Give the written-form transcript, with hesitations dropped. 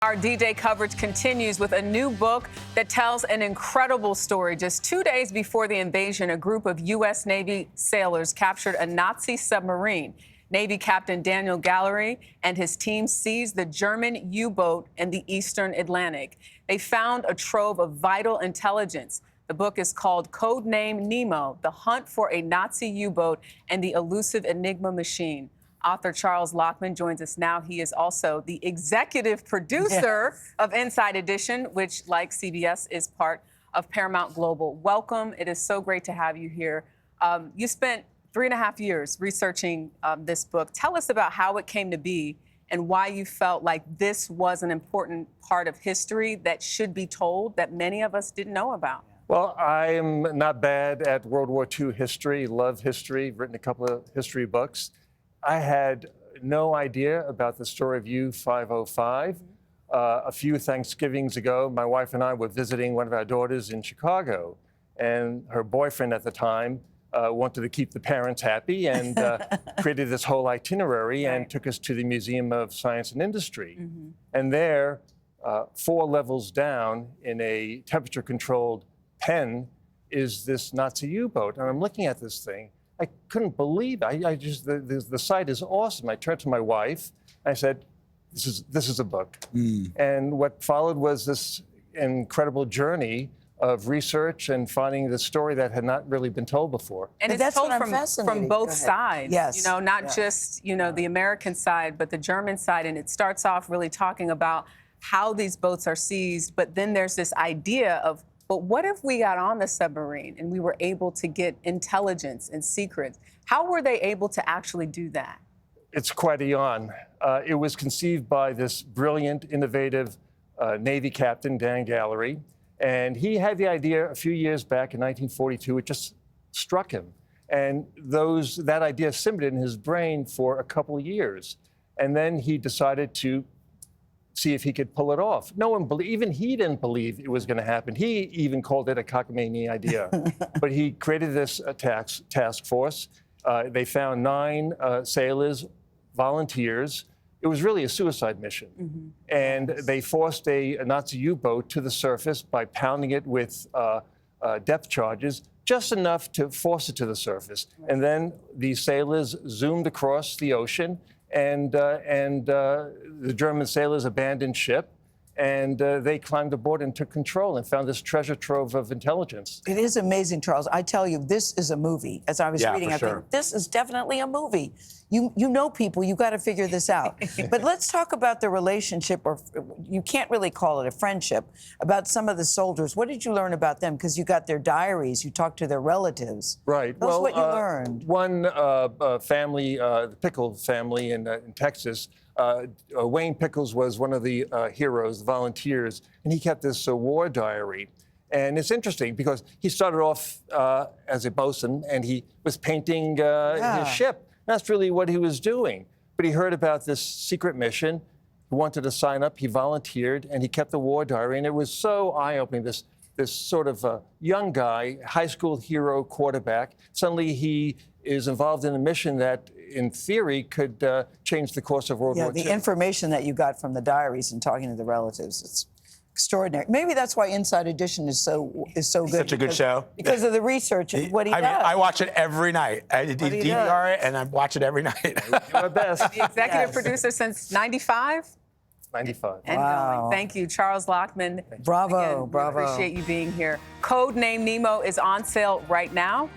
Our D-Day coverage continues with a new book that tells an incredible story. Just 2 days before the invasion, a group of U.S. Navy sailors captured a Nazi submarine. Navy Captain Daniel Gallery and his team seized the German U-boat in the Eastern Atlantic. They found a trove of vital intelligence. The book is called Codename Nemo: The Hunt for a Nazi U-Boat and the Elusive Enigma Machine. Author Charles Lachman joins us now. He is also the executive producer of Inside Edition, which, like CBS, is part of Paramount Global. Welcome. It is so great to have you here. You spent 3.5 years researching this book. Tell us about how it came to be and why you felt like this was an important part of history that should be told that many of us didn't know about. Well, I'm not bad at World War II history, love history, written a couple of history books. I had no idea about the story of U-505. A few Thanksgivings ago, my wife and I were visiting one of our daughters in Chicago, and her boyfriend at the time wanted to keep the parents happy and created this whole itinerary and took us to the Museum of Science and Industry. And there, 4 levels down in a temperature-controlled pen is this Nazi U-boat. And I'm looking at this thing. I couldn't believe it. The site is awesome. I turned to my wife. I said, this is a book. And what followed was this incredible journey of research and finding the story that had not really been told before. And it's told from both sides. Yes. You know, not just, the American side, but the German side. And it starts off really talking about how these boats are seized. But then there's this idea of, but what if we got on the submarine and we were able to get intelligence and secrets? How were they able to actually do that? It's quite a yarn. It was conceived by this brilliant, innovative Navy captain, Dan Gallery. And he had the idea a few years back in 1942. It just struck him. And that idea simmered in his brain for a couple of years. And then he decided to see if he could pull it off. No one believed, even he didn't believe it was going to happen. He even called it a cockamamie idea. But he created this task force. They found 9 sailors, volunteers. It was really a suicide mission. And they forced a Nazi U-boat to the surface by pounding it with depth charges, just enough to force it to the surface. And then the sailors zoomed across the ocean, and the German sailors abandoned ship, and they climbed aboard and took control and found this treasure trove of intelligence. It is amazing, Charles. I tell you, this is a movie. As I was reading, I think this is definitely a movie. You know people, you got to figure this out. But let's talk about the relationship, or you can't really call it a friendship, about some of the soldiers. What did you learn about them? Because you got their diaries, you talked to their relatives. Right. Tell us what you learned. One family, the Pickles family in Texas, Wayne Pickles was one of the heroes, the volunteers, and he kept this war diary. And it's interesting because he started off as a bosun, and he was painting his ship. That's really what he was doing. But he heard about this secret mission. He wanted to sign up. He volunteered, and he kept the war diary. And it was so eye-opening, this sort of young guy, high school hero quarterback. Suddenly he is involved in a mission that, in theory, could change the course of World War II. The information that you got from the diaries and talking to the relatives, it's extraordinary. Maybe that's why Inside Edition is so good. Such a good show. Because of the research and what he does. I mean, I watch it every night. I DVR it, and I watch it every night. Do our best. The executive producer since 95? 95. And going. Thank you, Charles Lachman. Bravo, Again, bravo. We appreciate you being here. Codename Nemo is on sale right now.